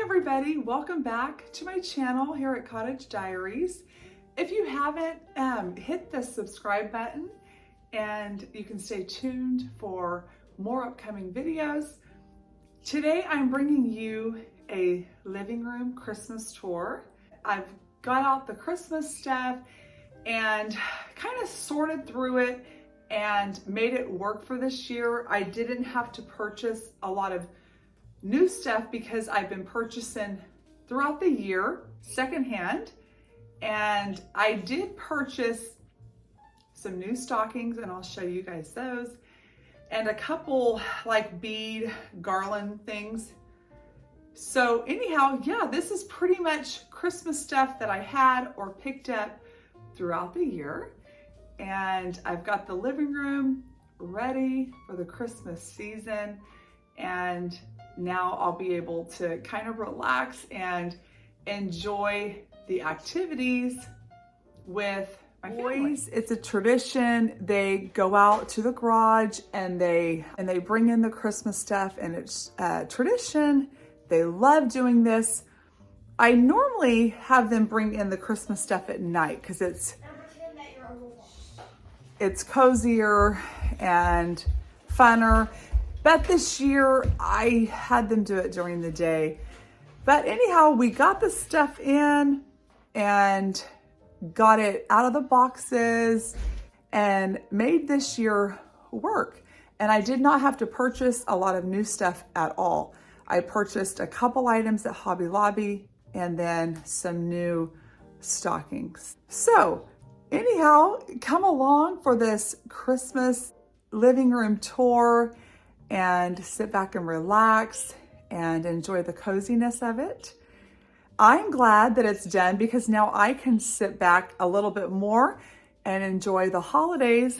everybody, welcome back to my channel here at Cottage Diaries. If you haven't, hit the subscribe button and you can stay tuned for more upcoming videos. Today I'm bringing you a living room Christmas tour. I've got out the Christmas stuff and kind of sorted through it and made it work for this year. I didn't have to purchase a lot of new stuff because I've been purchasing throughout the year secondhand, and I did purchase some new stockings and I'll show you guys those, and a couple like bead garland things. So anyhow, yeah, this is pretty much Christmas stuff that I had or picked up throughout the year, and I've got the living room ready for the Christmas season, and now I'll be able to kind of relax and enjoy the activities with my boys. It's a tradition. They go out to the garage and they bring in the Christmas stuff, and it's a tradition. They love doing this. I normally have them bring in the Christmas stuff at night because it's cozier and funner. But this year I had them do it during the day. But anyhow, we got the stuff in and got it out of the boxes and made this year work. And I did not have to purchase a lot of new stuff at all. I purchased a couple items at Hobby Lobby and then some new stockings. So anyhow, come along for this Christmas living room tour and sit back and relax and enjoy the coziness of it. I'm glad that it's done because now I can sit back a little bit more and enjoy the holidays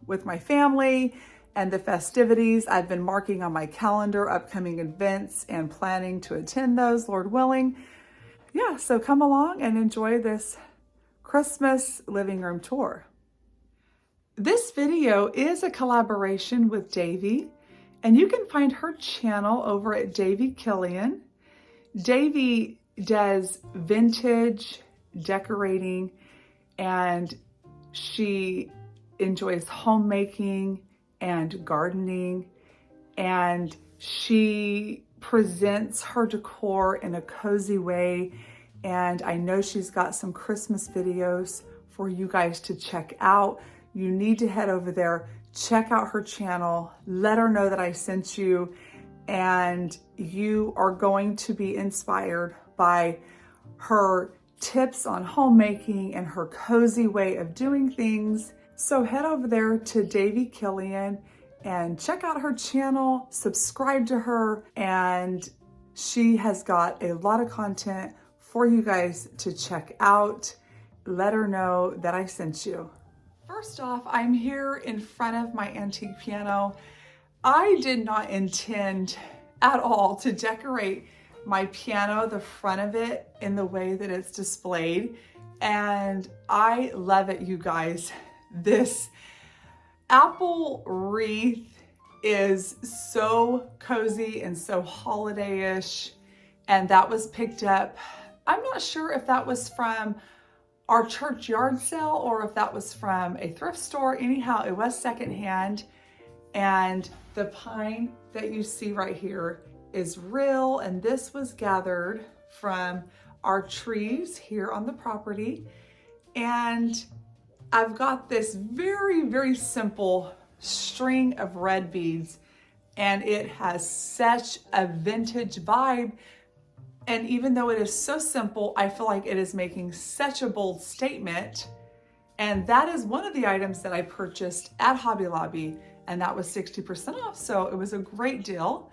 with my family and the festivities. I've been marking on my calendar upcoming events and planning to attend those, Lord willing. Yeah, so come along and enjoy this Christmas living room tour. This video is a collaboration with Davy, and you can find her channel over at Davy Killian. Davy does vintage decorating, and she enjoys homemaking and gardening, and she presents her decor in a cozy way. And I know she's got some Christmas videos for you guys to check out. You need to head over there, check out her channel, let her know that I sent you, and you are going to be inspired by her tips on homemaking and her cozy way of doing things. So head over there to Davy Killian and check out her channel, subscribe to her, and she has got a lot of content for you guys to check out. Let her know that I sent you. First off, I'm here in front of my antique piano. I did not intend at all to decorate my piano, the front of it, in the way that it's displayed. And I love it, you guys. This apple wreath is so cozy and so holiday-ish. And that was picked up, I'm not sure if that was from our church yard sale or if that was from a thrift store. Anyhow, it was secondhand. And the pine that you see right here is real, and this was gathered from our trees here on the property. And I've got this very, very simple string of red beads, and it has such a vintage vibe. And even though it is so simple, I feel like it is making such a bold statement. And that is one of the items that I purchased at Hobby Lobby, and that was 60% off. So it was a great deal.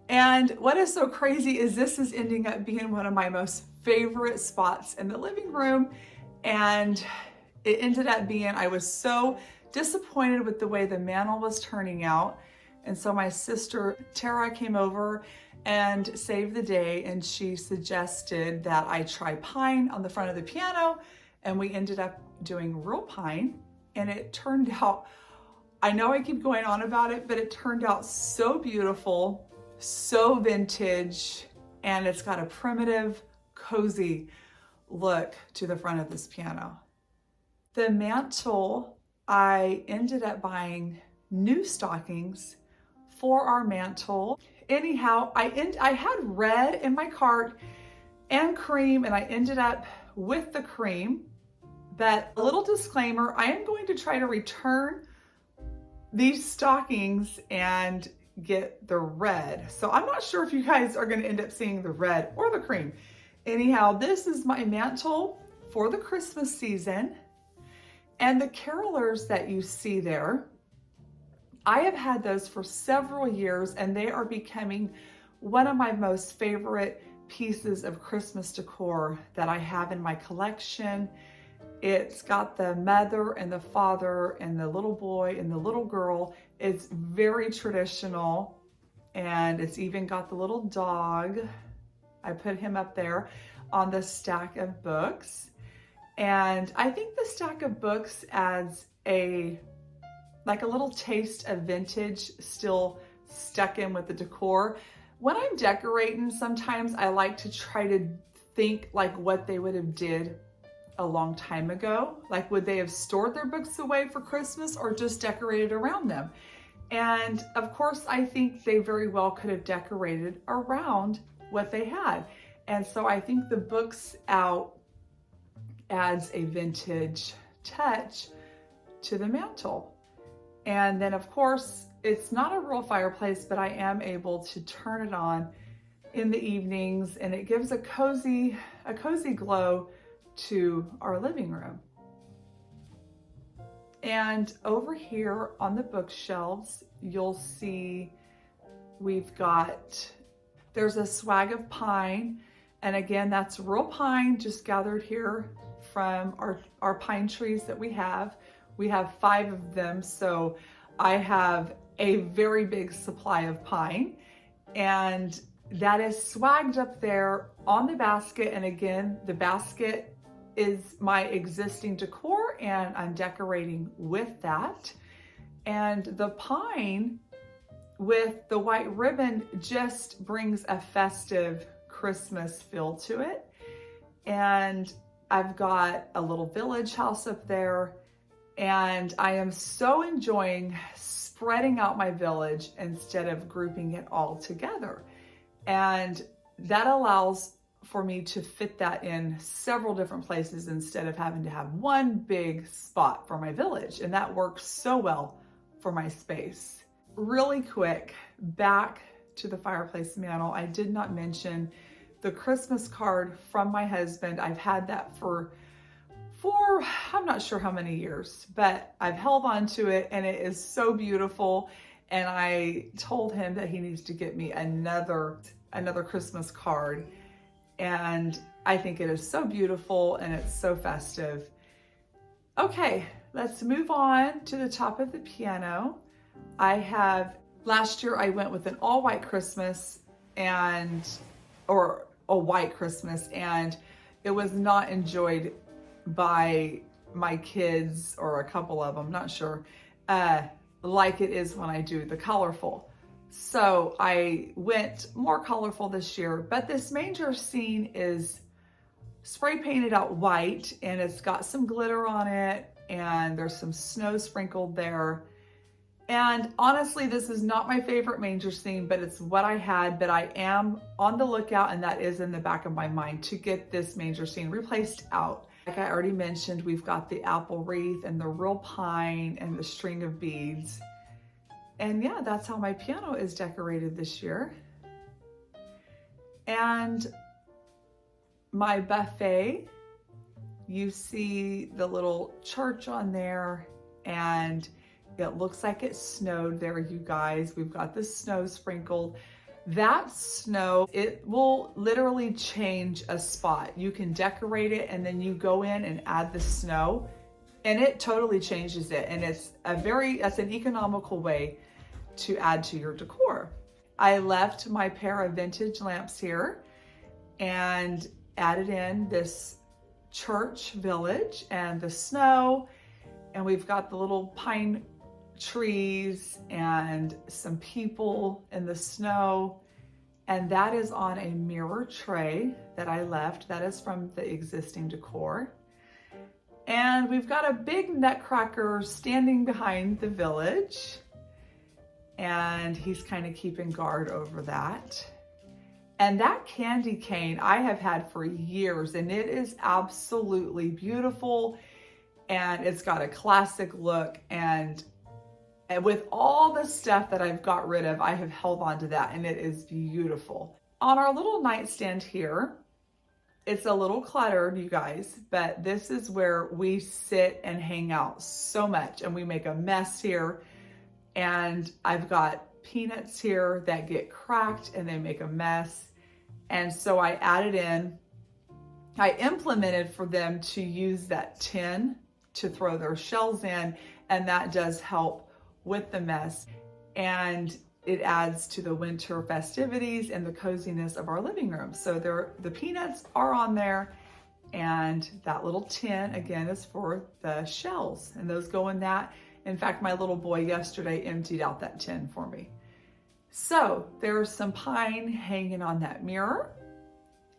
And what is so crazy is this is ending up being one of my most favorite spots in the living room. And it ended up being, I was so disappointed with the way the mantle was turning out. And so my sister Tara came over and saved the day, and she suggested that I try pine on the front of the piano, and we ended up doing real pine, and it turned out, I know I keep going on about it, but it turned out so beautiful, so vintage, and it's got a primitive, cozy look to the front of this piano. The mantle, I ended up buying new stockings for our mantle. Anyhow, I had red in my cart and cream, and I ended up with the cream. But a little disclaimer, I am going to try to return these stockings and get the red. So I'm not sure if you guys are going to end up seeing the red or the cream. Anyhow, this is my mantle for the Christmas season. And the carolers that you see there, I have had those for several years, and they are becoming one of my most favorite pieces of Christmas decor that I have in my collection. It's got the mother and the father and the little boy and the little girl. It's very traditional, and it's even got the little dog. I put him up there on the stack of books. And I think the stack of books adds like a little taste of vintage still stuck in with the decor. When I'm decorating, sometimes I like to try to think like what they would have did a long time ago. Like, would they have stored their books away for Christmas or just decorated around them? And of course, I think they very well could have decorated around what they had. And so I think the books out adds a vintage touch to the mantle. And then of course, it's not a real fireplace, but I am able to turn it on in the evenings, and it gives a cozy glow to our living room. And over here on the bookshelves, you'll see there's a swag of pine. And again, that's real pine just gathered here from our pine trees that we have. We have 5 of them, so I have a very big supply of pine, and that is swagged up there on the basket. And again, the basket is my existing decor, and I'm decorating with that. And the pine with the white ribbon just brings a festive Christmas feel to it. And I've got a little village house up there, and I am so enjoying spreading out my village instead of grouping it all together. And that allows for me to fit that in several different places instead of having to have one big spot for my village. And that works so well for my space. Really quick, back to the fireplace mantle. I did not mention the Christmas card from my husband. I've had that for I'm not sure how many years, but I've held on to it, and it is so beautiful. And I told him that he needs to get me another Christmas card. And I think it is so beautiful, and it's so festive. Okay, let's move on to the top of the piano. Last year I went with an all white Christmas or a white Christmas, and it was not enjoyed by my kids, or a couple of them, not sure, like it is when I do the colorful. So I went more colorful this year, but this manger scene is spray painted out white, and it's got some glitter on it, and there's some snow sprinkled there. And honestly, this is not my favorite manger scene, but it's what I had. But I am on the lookout, and that is in the back of my mind, to get this manger scene replaced out. Like I already mentioned, we've got the apple wreath and the real pine and the string of beads. And yeah, that's how my piano is decorated this year. And my buffet, you see the little church on there, and it looks like it snowed there, you guys. We've got the snow sprinkled. That snow, it will literally change a spot. You can decorate it, and then you go in and add the snow, and it totally changes it. And that's an economical way to add to your decor. I left my pair of vintage lamps here and added in this church village and the snow, and we've got the little pine trees and some people in the snow. And that is on a mirror tray that I left. That is from the existing decor. And we've got a big nutcracker standing behind the village. And he's kind of keeping guard over that. And that candy cane I have had for years, and it is absolutely beautiful. And it's got a classic look. And with all the stuff that I've got rid of, I have held on to that, and it is beautiful. On our little nightstand here, it's a little cluttered, you guys, but this is where we sit and hang out so much, and we make a mess here. And I've got peanuts here that get cracked and they make a mess. And so I implemented for them to use that tin to throw their shells in, and that does help with the mess, and it adds to the winter festivities and the coziness of our living room. So the peanuts are on there, and that little tin again is for the shells, and those go in that. In fact, my little boy yesterday emptied out that tin for me. So there's some pine hanging on that mirror,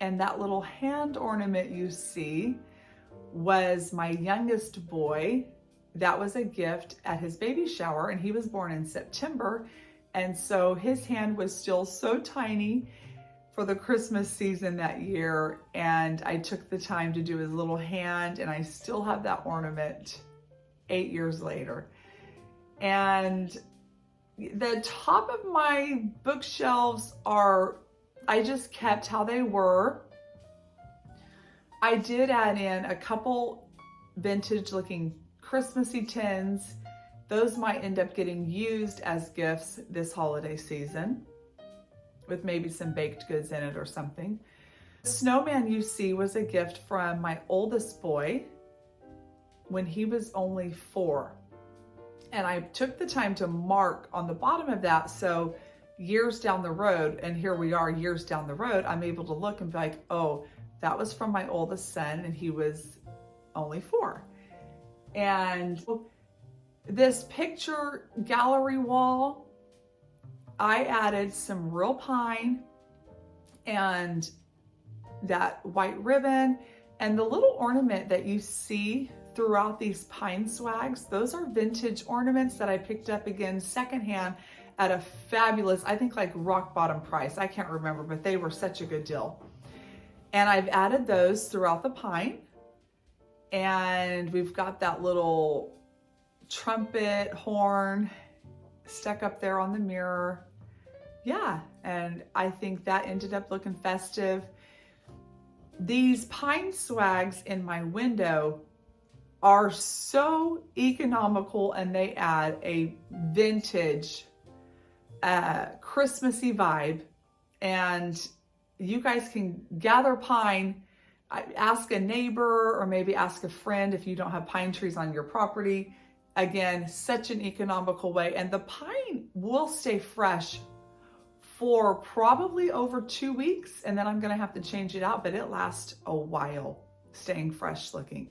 and that little hand ornament you see was my youngest boy. That was a gift at his baby shower, and he was born in September. And so his hand was still so tiny for the Christmas season that year. And I took the time to do his little hand, and I still have that ornament 8 years later. And the top of my bookshelves I just kept how they were. I did add in a couple vintage looking Christmassy tins. Those might end up getting used as gifts this holiday season with maybe some baked goods in it or something. The snowman you see was a gift from my oldest boy when he was only 4. And I took the time to mark on the bottom of that, so years down the road, and here we are years down the road, I'm able to look and be like, oh, that was from my oldest son and he was only 4. And this picture gallery wall, I added some real pine and that white ribbon, and the little ornament that you see throughout these pine swags, those are vintage ornaments that I picked up again secondhand at a fabulous, I think like rock bottom price. I can't remember, but they were such a good deal. And I've added those throughout the pine. And we've got that little trumpet horn stuck up there on the mirror. Yeah, and I think that ended up looking festive. These pine swags in my window are so economical, and they add a vintage Christmassy vibe. And you guys can gather pine, ask a neighbor or maybe ask a friend if you don't have pine trees on your property. Again, such an economical way. And the pine will stay fresh for probably over 2 weeks, and then I'm gonna have to change it out, but it lasts a while staying fresh looking.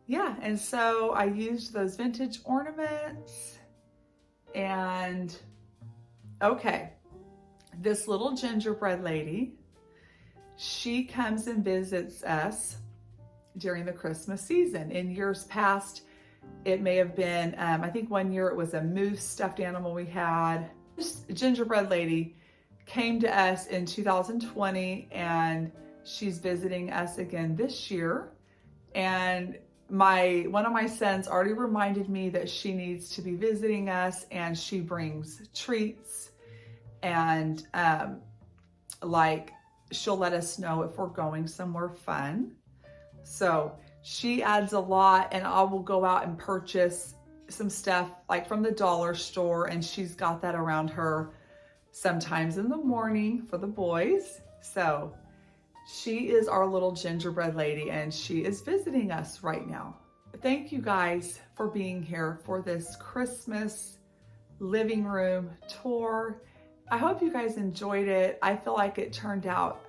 Yeah, and so I used those vintage ornaments. And okay, this little gingerbread lady, she comes and visits us during the Christmas season. In years past, it may have been, I think one year it was a moose stuffed animal we had. This gingerbread lady came to us in 2020, and she's visiting us again this year. And one of my sons already reminded me that she needs to be visiting us, and she brings treats, and like she'll let us know if we're going somewhere fun. So she adds a lot, and I will go out and purchase some stuff like from the dollar store, and she's got that around her sometimes in the morning for the boys. So she is our little gingerbread lady, and she is visiting us right now. Thank you guys for being here for this Christmas living room tour. I hope you guys enjoyed it. I feel like it turned out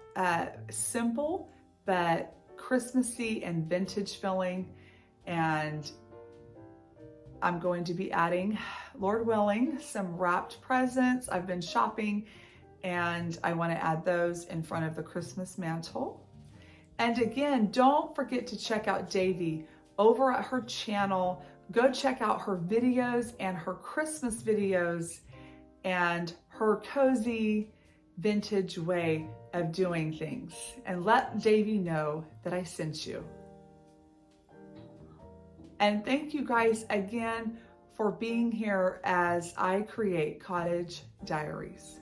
simple, but Christmassy and vintage feeling. And I'm going to be adding, Lord willing, some wrapped presents. I've been shopping, and I want to add those in front of the Christmas mantle. And again, don't forget to check out Davy over at her channel. Go check out her videos and her Christmas videos and her cozy vintage way of doing things. And let Davy know that I sent you. And thank you guys again for being here as I create Cottage Diaries.